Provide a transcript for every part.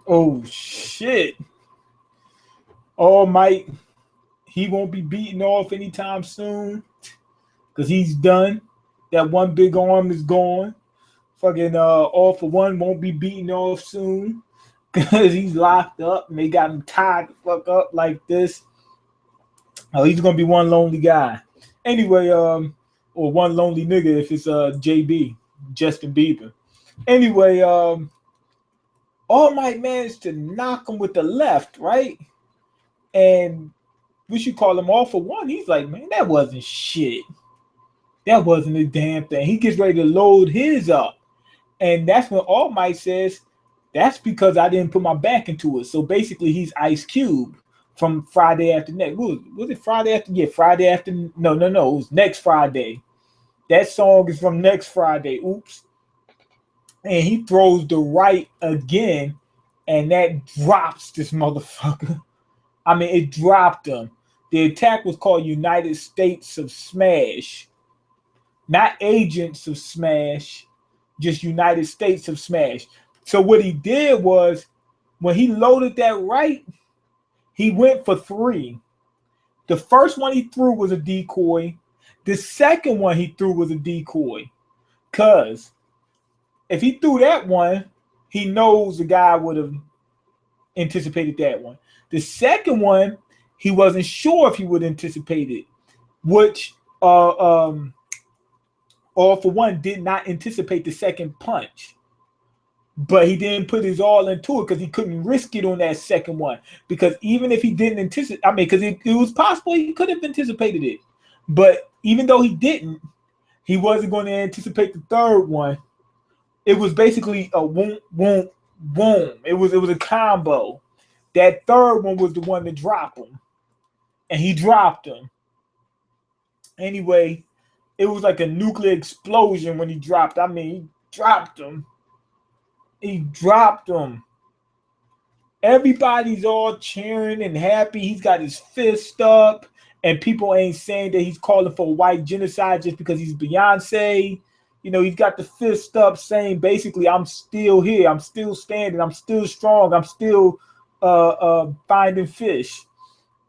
Oh shit. All Might, he won't be beaten off anytime soon because he's done. That one big arm is gone. Fucking All for One won't be beaten off soon because he's locked up and they got him tied the fuck up like this. Oh, he's gonna be one lonely guy. Anyway, or one lonely nigga if it's JB, Justin Bieber. Anyway, All Might managed to knock him with the left, right? And we should call him All for One. He's like, man, that wasn't shit. That wasn't a damn thing. He gets ready to load his up. And that's when All Might says, that's because I didn't put my back into it. So basically, he's Ice Cube from Friday After Next. Was it Friday After? Yeah, Friday After. No. It was Next Friday. That song is from Next Friday. Oops. And he throws the right again, and that drops this motherfucker. I mean, it dropped him. The attack was called United States of Smash, not Agents of Smash, just United States of Smash. So what he did was, when he loaded that right, he went for three. The first one he threw was a decoy. The second one he threw was a decoy. Because if he threw that one, he knows the guy would have anticipated that one. The second one, he wasn't sure if he would anticipate it, which All for One did not anticipate the second punch. But he didn't put his all into it because he couldn't risk it on that second one. Because even if he didn't anticipate, I mean, because it was possible he could have anticipated it. But even though he didn't, he wasn't going to anticipate the third one. It was basically a boom, boom, boom. It was a combo. That third one was the one to drop him. And he dropped him. Anyway, it was like a nuclear explosion when he dropped. I mean, he dropped him. He dropped him. Everybody's all cheering and happy. He's got his fist up, and people ain't saying that he's calling for white genocide just because he's Beyonce. You know, he's got the fist up saying basically, I'm still here. I'm still standing. I'm still strong. I'm still finding fish.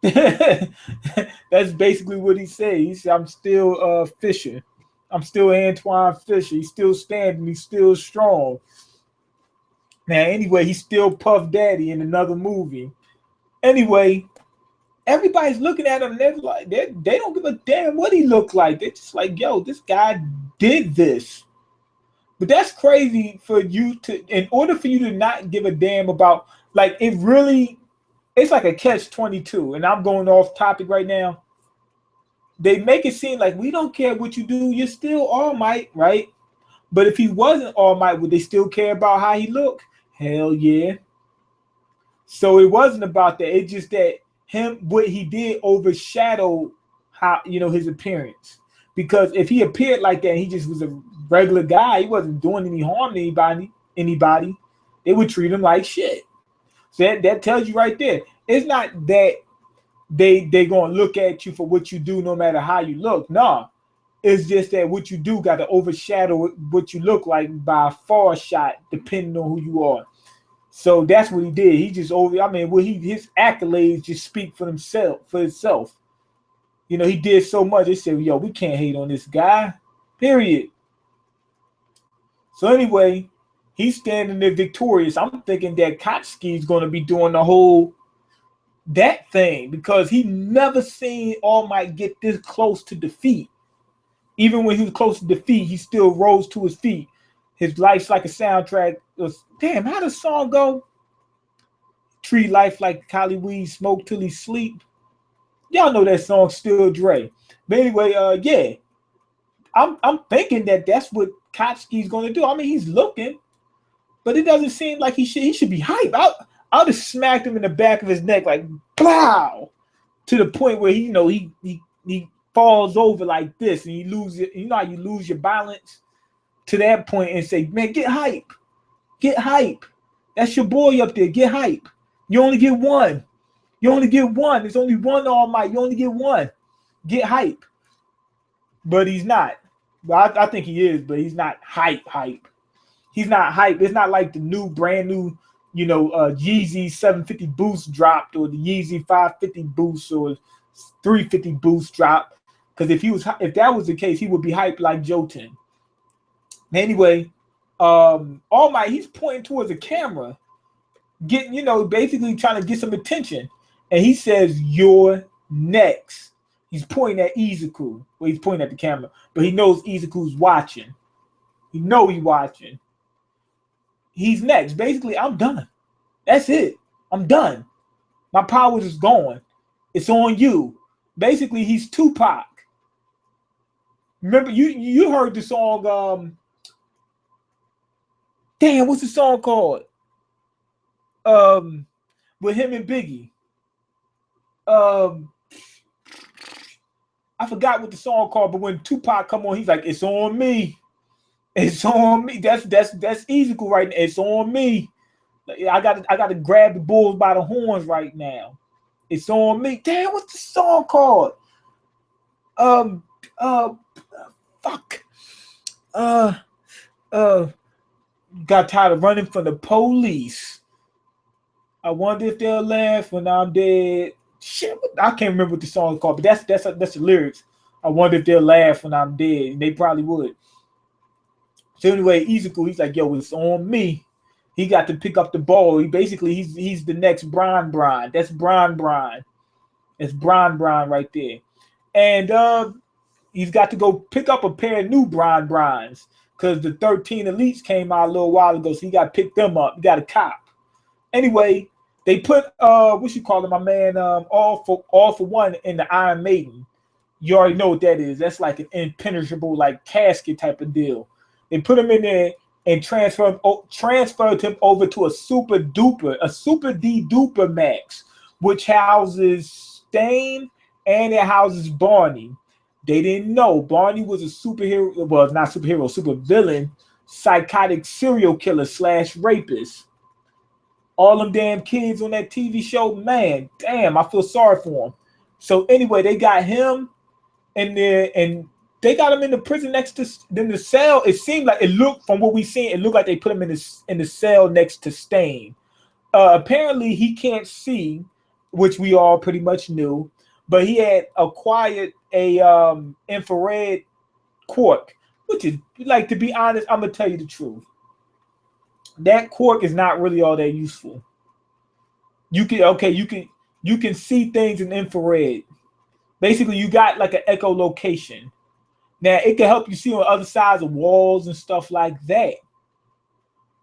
That's basically what he said. He said, I'm still fishing. I'm still Antoine Fisher. He's still standing. He's still strong. Now, anyway, he's still Puff Daddy in another movie. Anyway, everybody's looking at him. They're like, they don't give a damn what he looked like. They're just like, yo, this guy did this. But that's crazy for you to, in order for you to not give a damn about, like, it really, it's like a catch-22. And I'm going off topic right now. They make it seem like we don't care what you do. You're still All Might, right? But if he wasn't All Might, would they still care about how he looked? Hell yeah. So it wasn't about that. It's just that what he did overshadowed how, his appearance. Because if he appeared like that and he just was a regular guy, he wasn't doing any harm to anybody, they would treat him like shit. So that tells you right there. It's not that they gonna look at you for what you do no matter how you look. No. It's just that what you do got to overshadow what you look like by a far shot, depending on who you are. So that's what he did. He just his accolades just speak for itself. He did so much. They said, yo, we can't hate on this guy. Period. So anyway, he's standing there victorious. I'm thinking that Kotsky's going to be doing the whole that thing because he never seen All Might get this close to defeat. Even when he was close to defeat, he still rose to his feet. His life's like a soundtrack. Damn, how does the song go? Treat life like Cali weed, smoke till he sleep. Y'all know that song, Still Dre. But anyway, yeah, I'm thinking that that's what Kotsky's going to do. I mean, he's looking, but it doesn't seem like he should be hyped. I'll just smacked him in the back of his neck like, blow, to the point where he falls over like this and you lose it. You know how you lose your balance to that point and say, man, get hype. Get hype. That's your boy up there. Get hype. You only get one. There's only one All Might. You only get one. Get hype. But he's not. But I think he is, but he's not hype. He's not hype. It's not like the brand new Yeezy 750 boost dropped, or the Yeezy 550 boost, or 350 boost dropped. Because if that was the case, he would be hyped like Jotun. Anyway, All Might, he's pointing towards the camera, getting, basically trying to get some attention. And he says, "You're next." He's pointing at Izuku. Well, he's pointing at the camera, but he knows Izuku's watching. He know he's watching. He's next. Basically, I'm done. That's it. I'm done. My powers is gone. It's on you. Basically, he's Tupac. Remember, you heard the song, damn, what's the song called? With him and Biggie. I forgot what the song called, but when Tupac come on, he's like, "It's on me. It's on me." That's Izuku right now. It's on me. I gotta grab the bulls by the horns right now. It's on me. Damn, what's the song called? Fuck. Got tired of running from the police. I wonder if they'll laugh when I'm dead. Shit, I can't remember what the song is called, but that's the lyrics. I wonder if they'll laugh when I'm dead, and they probably would. So anyway, Izuku, he's like, "Yo, it's on me." He got to pick up the ball. He's the next Bron. That's Bron. It's Bron right there, and he's got to go pick up a pair of new Brons because the 13 elites came out a little while ago, so he got to pick them up. He got a cop. Anyway, they put my man, all for one in the Iron Maiden. You already know what that is. That's like an impenetrable, like, casket type of deal. They put him in there and transferred him over to a super D duper max, which houses Stain and it houses Barney. They didn't know Barney was a superhero, well, not superhero, super villain, psychotic serial killer / rapist. All them damn kids on that TV show, man, damn, I feel sorry for him. So anyway, they got him in there, and they got him in the prison next to in the cell. It seemed like from what we seen, it looked like they put him in the cell next to Stain. Apparently, he can't see, which we all pretty much knew, but he had acquired a infrared quirk, which is, like, to be honest, I'm gonna tell you the truth. That quirk is not really all that useful. You can see things in infrared. Basically, you got like an echolocation. Now, it can help you see on other sides of walls and stuff like that.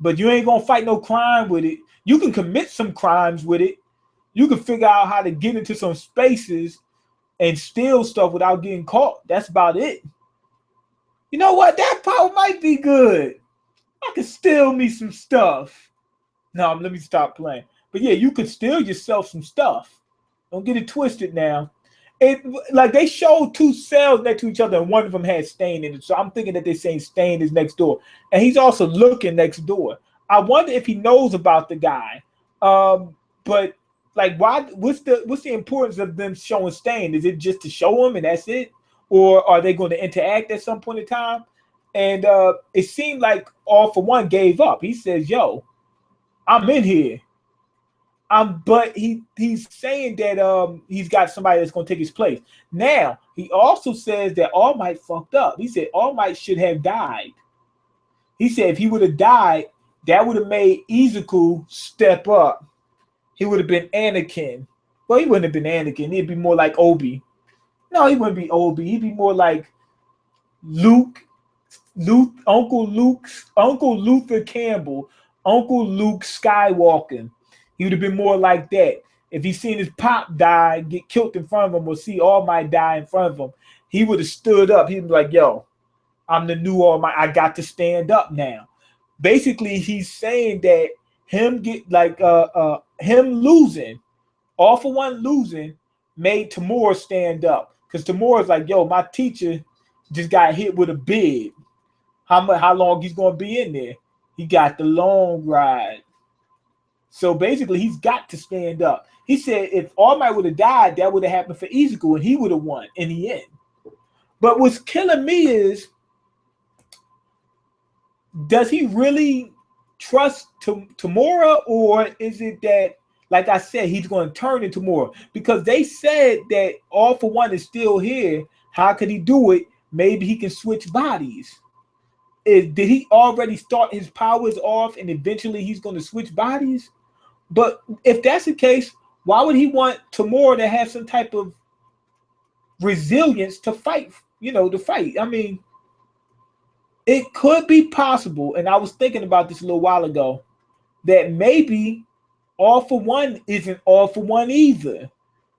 But you ain't gonna fight no crime with it. You can commit some crimes with it. You can figure out how to get into some spaces and steal stuff without getting caught. That's about it. You know what? That power might be good. I could steal me some stuff. No, let me stop playing. But yeah, you could steal yourself some stuff. Don't get it twisted now. Like, they showed two cells next to each other, and one of them had Stain in it. So I'm thinking that they're saying Stain is next door, and he's also looking next door. I wonder if he knows about the guy. But like, why? What's the importance of them showing Stain? Is it just to show him and that's it, or are they going to interact at some point in time? And it seemed like All for One gave up. He says, "Yo, I'm in here." But he's saying that he's got somebody that's going to take his place. Now, he also says that All Might fucked up. He said All Might should have died. He said if he would have died, that would have made Izuku step up. He would have been Anakin. Well, he wouldn't have been Anakin. He'd be more like Obi. No, he wouldn't be Obi. He'd be more like Uncle Luther Campbell, Uncle Luke Skywalker. He would have been more like that. If he seen his pop die, get killed in front of him, or see All Might die in front of him, he would have stood up. He'd be like, "Yo, I'm the new All Might. I got to stand up now." Basically, he's saying that him losing, All for One losing, made Tamura stand up. Because Tamura's like, "Yo, my teacher just got hit with a bid. How long he's gonna be in there? He got the long ride." So basically, he's got to stand up. He said if All Might would have died, that would have happened for Izuku, and he would have won in the end. But what's killing me is, does he really trust Tamura, or is it that, like I said, he's going to turn into more? Because they said that All For One is still here. How could he do it? Maybe he can switch bodies. Did he already start his powers off and eventually he's going to switch bodies? But if that's the case, why would he want Tamura to have some type of resilience to fight, to fight? I mean, it could be possible, and I was thinking about this a little while ago, that maybe All For One isn't All For One either.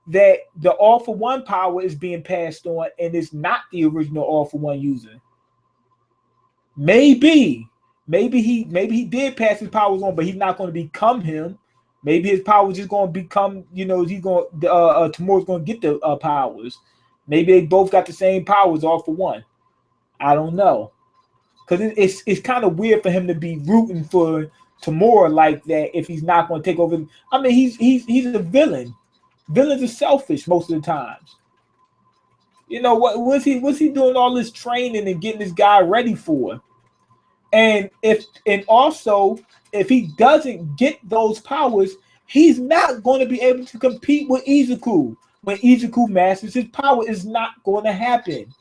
That the All For One power is being passed on and it's not the original All For One user. Maybe he did pass his powers on, but he's not going to become him. Maybe his powers just going to become, he's going Tamura's going to get the powers. Maybe they both got the same powers, All For One. I don't know, because it's kind of weird for him to be rooting for Tamura like that if he's not going to take over. I mean, he's a villain. Villains are selfish most of the times. What was he doing all this training and getting this guy ready for? And also if he doesn't get those powers, he's not going to be able to compete with Izuku. When Izuku masters his power, it's not going to happen.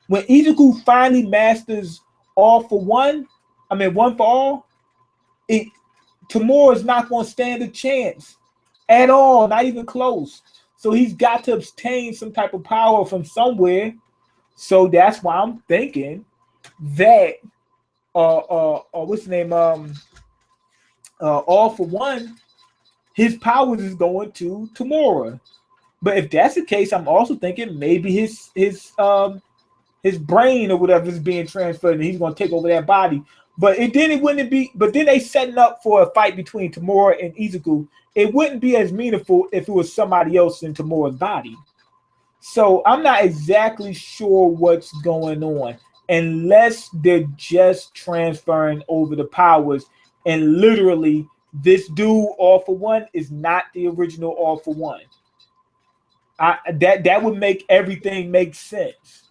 When Izuku finally masters All For One, One For All, Tamura is not going to stand a chance at all, not even close. So he's got to obtain some type of power from somewhere. So that's why I'm thinking that what's the name? All For One, his powers is going to Tamura. But if that's the case, I'm also thinking maybe his brain or whatever is being transferred and he's going to take over that body. But it wouldn't be. But then they setting up for a fight between Tamura and Izuku. It wouldn't be as meaningful if it was somebody else in Tamura's body. So I'm not exactly sure what's going on, unless they're just transferring over the powers. And literally, this dude All For One is not the original All For One. That would make everything make sense.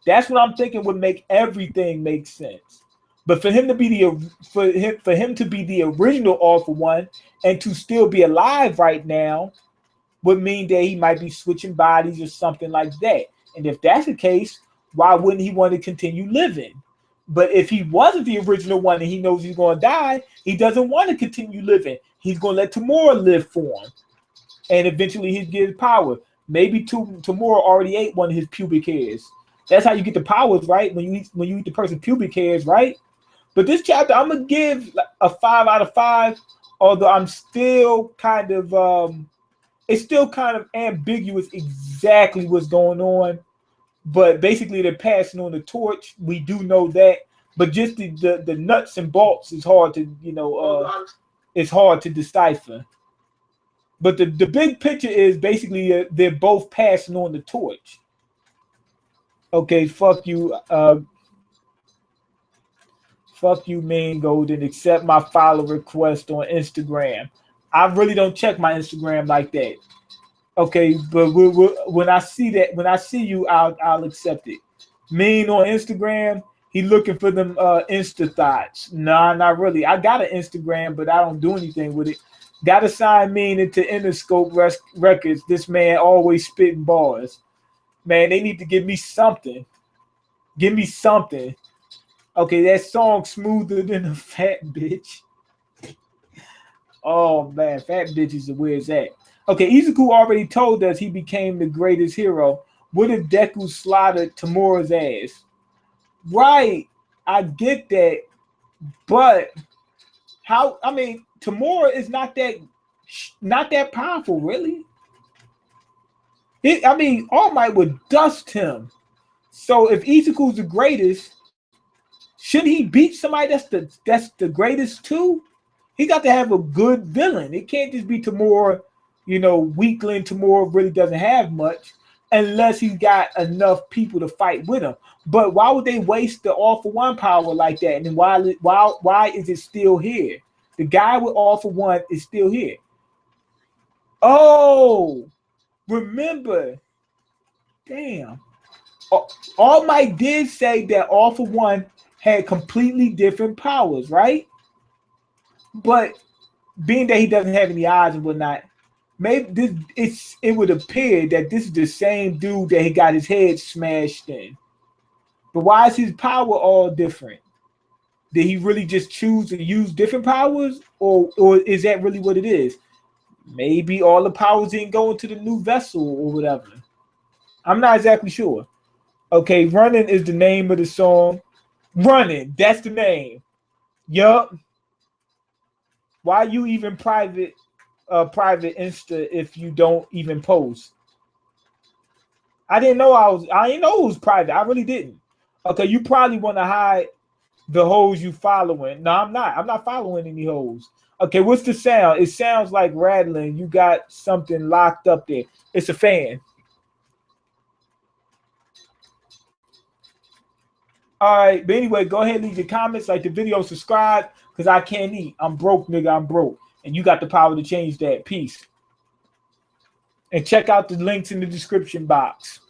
That's what I'm thinking would make everything make sense. But for him to be the original All For One and to still be alive right now would mean that he might be switching bodies or something like that. And if that's the case, why wouldn't he want to continue living? But if he wasn't the original one and he knows he's going to die, he doesn't want to continue living. He's going to let Tamura live for him. And eventually he'll get his power. Maybe Tamura already ate one of his pubic hairs. That's how you get the powers, right? When you eat the person's pubic hairs, right? But this chapter, I'm going to give a 5 out of 5, although I'm still kind of, it's still kind of ambiguous exactly what's going on. But basically, they're passing on the torch. We do know that. But just the nuts and bolts is hard to, it's hard to decipher. But the big picture is basically they're both passing on the torch. Okay, fuck you. Fuck you, Mean Golden. Accept my follow request on Instagram. I really don't check my Instagram like that. Okay, but when I see you, I'll accept it. Mean on Instagram, he looking for them Insta thoughts. Nah, not really. I got an Instagram, but I don't do anything with it. Gotta sign Mean into Interscope Records. This man always spitting bars. Man, they need to give me something. Give me something. Okay, that song Smoother Than a Fat Bitch. Oh man, fat bitches are where it's at. Okay, Izuku already told us he became the greatest hero. What if Deku slaughtered Tamura's ass? Right, I get that, but how? I mean, Tamura is not that powerful, really. All Might would dust him. So if Izuku's the greatest, should he beat somebody that's the greatest too? He got to have a good villain. It can't just be Tamura, weakling. Tamura really doesn't have much unless he's got enough people to fight with him. But why would they waste the All For One power like that? And why is it still here? The guy with All For One is still here. Oh, remember. Damn. All Might did say that All For One had completely different powers, right? But being that he doesn't have any eyes and whatnot, maybe it would appear that this is the same dude that he got his head smashed in. But why is his power all different? Did he really just choose to use different powers, or is that really what it is? Maybe all the powers didn't go into the new vessel or whatever. I'm not exactly sure. Okay, Running is the name of the song. Running, that's the name. Yup. Why you even private Insta if you don't even post? I didn't know I didn't know it was private. I really didn't. Okay, you probably want to hide the hoes you following. No, I'm not. I'm not following any hoes. Okay, what's the sound? It sounds like rattling. You got something locked up there. It's a fan. All right, but anyway, go ahead and leave your comments, like the video, subscribe, because I can't eat. I'm broke, nigga. I'm broke. And you got the power to change that. Peace. And check out the links in the description box.